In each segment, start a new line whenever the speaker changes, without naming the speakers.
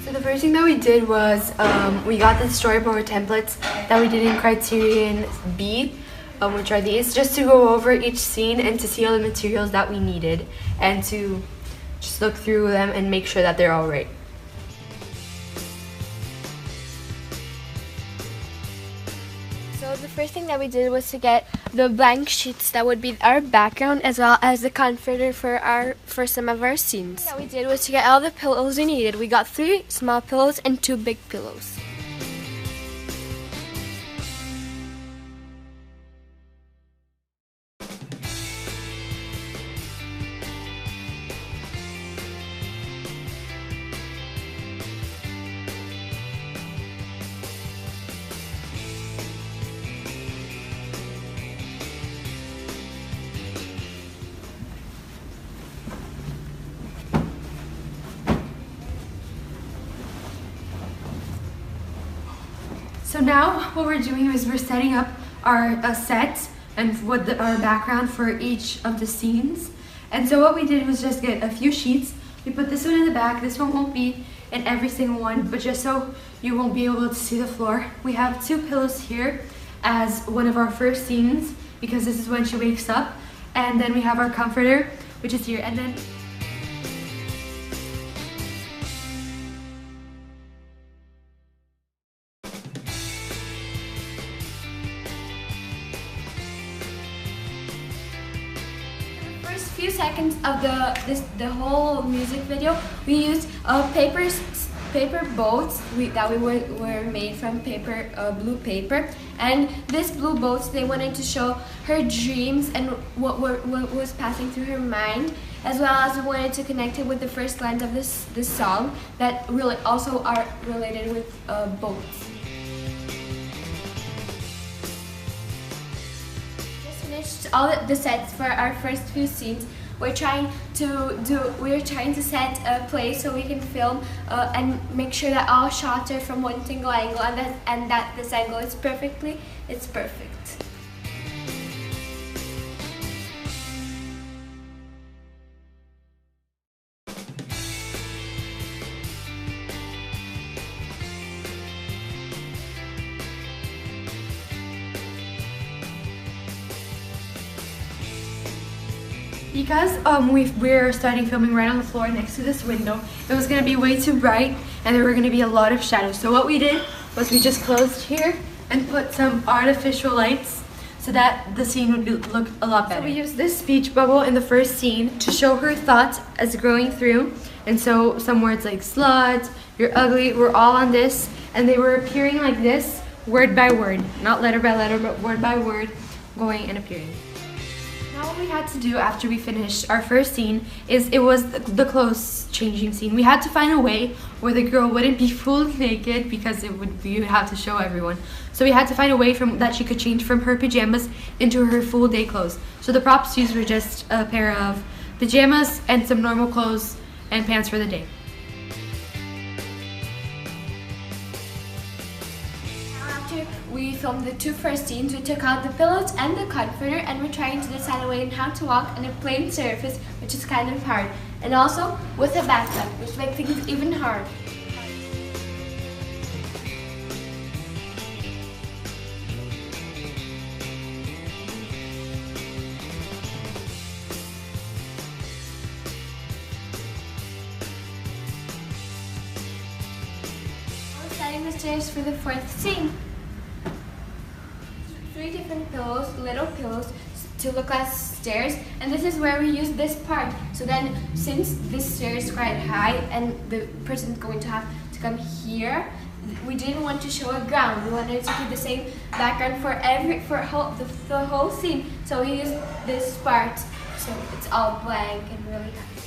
So the first thing that we did was we got the storyboard templates that we did in Criterion B, which are these, just to go over each scene and to see all the materials that we needed and to just look through them and make sure that they're all right.
So the first thing that we did was to get the blank sheets that would be our background as well as the comforter for some of our scenes. What we did was to get all the pillows we needed. We got 3 small pillows and 2 big pillows.
So now what we're doing is we're setting up our set and our background for each of the scenes. And so what we did was just get a few sheets. We put this one in the back. This one won't be in every single one, but just so you won't be able to see the floor. We have 2 pillows here as one of our first scenes because this is when she wakes up. And then we have our comforter, which is here. And then
few seconds of the whole music video, we used paper boats that were made from blue paper, and this blue boats, they wanted to show her dreams and what was passing through her mind, as well as we wanted to connect it with the first lines of this song that really also are related with boats. All the sets for our first few scenes. We're trying to set a place so we can film and make sure that all shots are from one single angle and that this angle is perfect.
because we're starting filming right on the floor next to this window, it was going to be way too bright and there were going to be a lot of shadows. So what we did was we just closed here and put some artificial lights so that the scene would look a lot better. So we used this speech bubble in the first scene to show her thoughts as growing through. And so some words like slut, you're ugly, were all on this, and they were appearing like this, word by word, not letter by letter, but word by word, going and appearing. Now what we had to do after we finished our first scene is it was the clothes changing scene. We had to find a way where the girl wouldn't be fully naked because you would have to show everyone. So we had to find a way that she could change from her pajamas into her full day clothes. So the props used were just a pair of pajamas and some normal clothes and pants for the day.
We filmed the 2 first scenes. We took out the pillows and the comforter, and we're trying to decide a way on how to walk on a plain surface, which is kind of hard, and also with a backpack, which makes things even hard. We're setting the stairs for the 4th scene. 3 different pillows, little pillows, to look like stairs, and this is where we use this part. So then, since this stair is quite high and the person is going to have to come here, we didn't want to show a ground. We wanted to keep the same background for the whole scene. So we used this part, so it's all blank and really nice.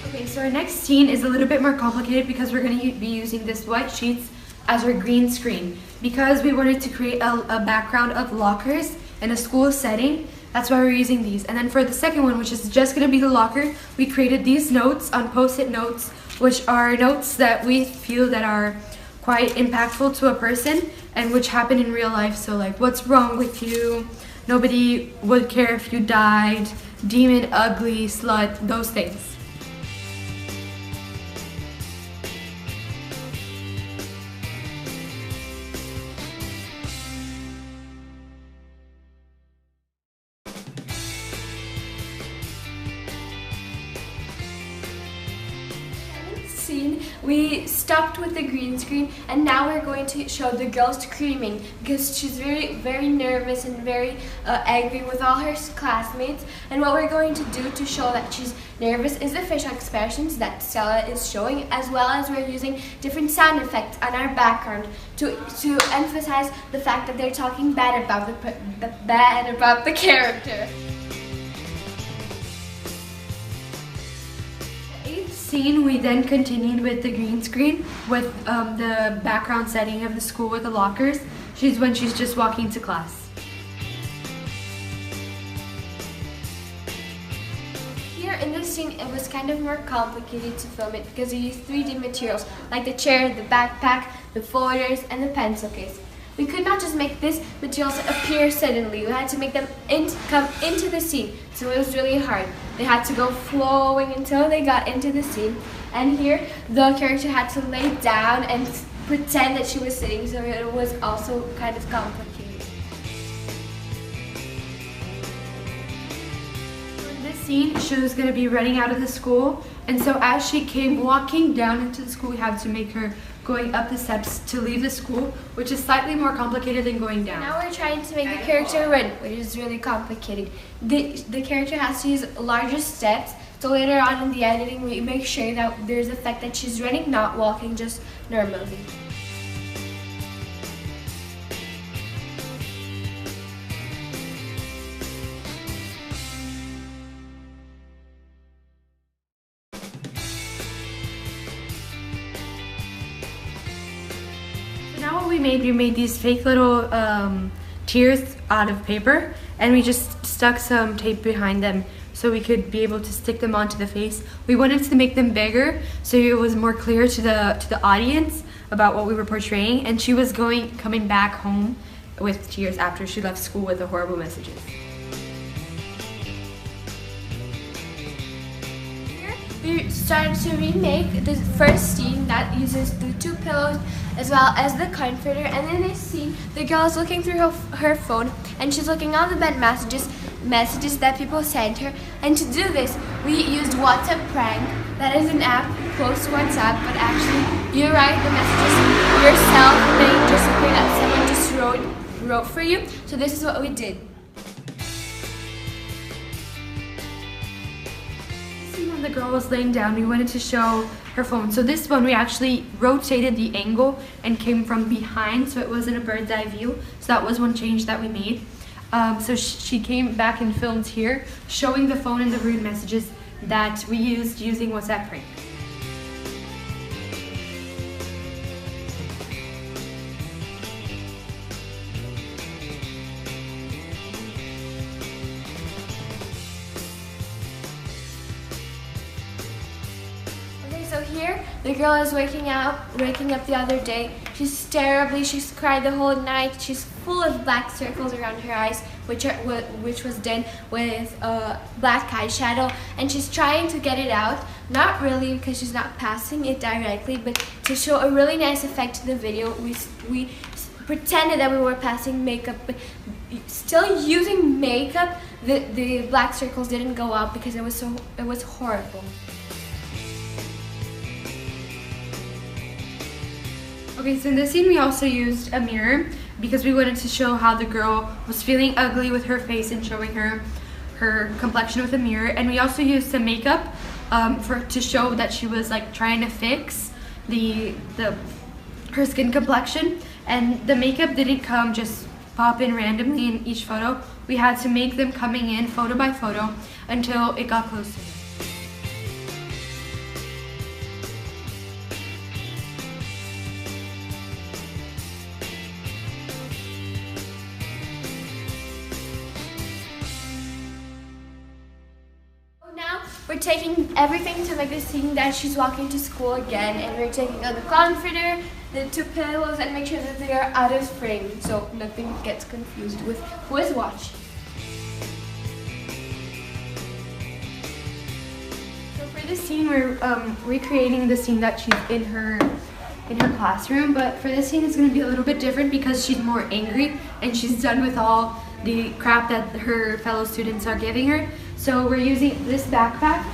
Okay, so our next scene is a little bit more complicated because we're going to be using this white sheets as our green screen because we wanted to create a background of lockers in a school setting. That's why we're using these. And then for the second one, which is just going to be the locker, we created these notes on post-it notes, which are notes that we feel that are quite impactful to a person and which happen in real life. So like, what's wrong with you? Nobody would care if you died, demon, ugly, slut, those things.
scene, we stopped with the green screen, and now we're going to show the girl screaming because she's very nervous and very angry with all her classmates. And what we're going to do to show that she's nervous is the facial expressions that Stella is showing, as well as we're using different sound effects on our background to emphasize the fact that they're talking bad about the character.
Scene, we then continued with the green screen with the background setting of the school with the lockers. When she's just walking to class.
Here in this scene, it was kind of more complicated to film it because we used 3D materials like the chair, the backpack, the folders, and the pencil case. We could not just make these materials appear suddenly. We had to make them come into the scene, so it was really hard. They had to go flowing until they got into the scene. And here, the character had to lay down and pretend that she was sitting, so it was also kind of complicated.
In this scene, she was going to be running out of the school, and so as she came walking down into the school, we had to make her going up the steps to leave the school, which is slightly more complicated than going down.
Now we're trying to make the character run, which is really complicated. The character has to use larger steps, so later on in the editing we make sure that there's the fact that she's running, not walking, just normally.
Now what we made these fake little tears out of paper, and we just stuck some tape behind them so we could be able to stick them onto the face. We wanted to make them bigger so it was more clear to the audience about what we were portraying, and she was coming back home with tears after she left school with the horrible messages.
We started to remake the first scene that uses the 2 pillows as well as the comforter, and in this scene the girl is looking through her phone and she's looking all the bad messages that people sent her. And to do this we used WhatsApp Prank. That is an app close to WhatsApp, but actually you write the messages yourself and they just appear that someone just wrote for you. So this is what we did.
When the girl was laying down, we wanted to show her phone. So this one we actually rotated the angle and came from behind, so it wasn't a bird's eye view. So that was one change that we made. So she came back and filmed here, showing the phone and the rude messages that we used using WhatsApp Prank.
So here, the girl is waking up the other day. She's cried the whole night. She's full of black circles around her eyes, which was done with black eyeshadow, and she's trying to get it out. Not really, because she's not passing it directly, but to show a really nice effect to the video, we pretended that we were passing makeup, but still using makeup, the black circles didn't go out because it was horrible.
Okay, so in this scene we also used a mirror because we wanted to show how the girl was feeling ugly with her face and showing her complexion with a mirror. And we also used some makeup to show that she was like trying to fix her skin complexion, and the makeup didn't just pop in randomly in each photo. We had to make them coming in photo by photo until it got close to her.
We're taking everything to make the scene that she's walking to school again, and we're taking out the comforter, the 2 pillows, and make sure that they are out of frame so nothing gets confused with who is watching.
So for this scene, we're recreating the scene that she's in her classroom, but for this scene it's going to be a little bit different because she's more angry and she's done with all the crap that her fellow students are giving her. So we're using this backpack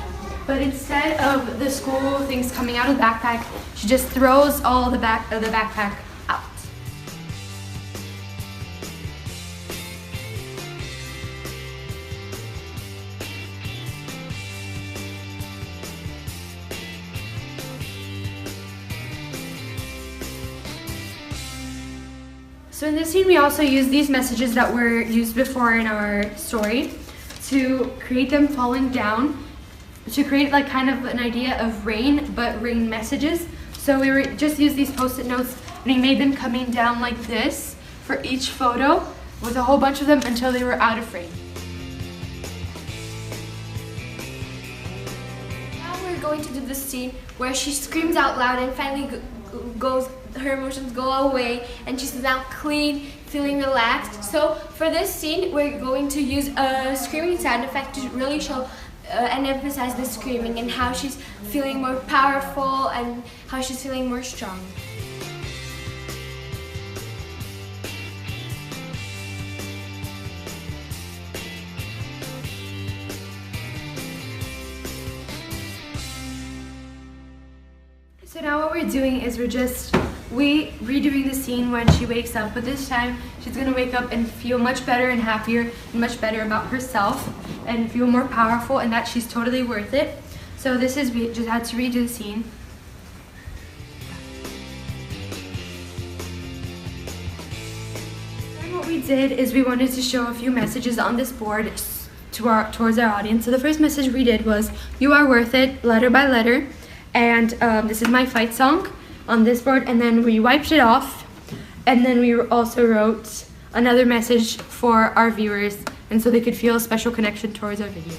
but instead of the school things coming out of the backpack, she just throws all the back of the backpack out. So in this scene, we also use these messages that were used before in our story to create them falling down, to create like kind of an idea of rain, but rain messages. So we were just use these post-it notes and we made them coming down like this for each photo with a whole bunch of them until they were out of frame.
Now we're going to do the scene where she screams out loud and finally her emotions go away and she's now clean, feeling relaxed. So for this scene, we're going to use a screaming sound effect to really show and emphasize the screaming and how she's feeling more powerful and how she's feeling more strong.
So now what we're doing is we're redoing the scene when she wakes up, but this time she's gonna wake up and feel much better and happier and much better about herself and feel more powerful and that she's totally worth it. So this is, we just had to redo the scene. And what we did is we wanted to show a few messages on this board towards our audience. So the first message we did was, "You are worth it, letter by letter." And this is my fight song on this board, and then we wiped it off, and then we also wrote another message for our viewers and so they could feel a special connection towards our video.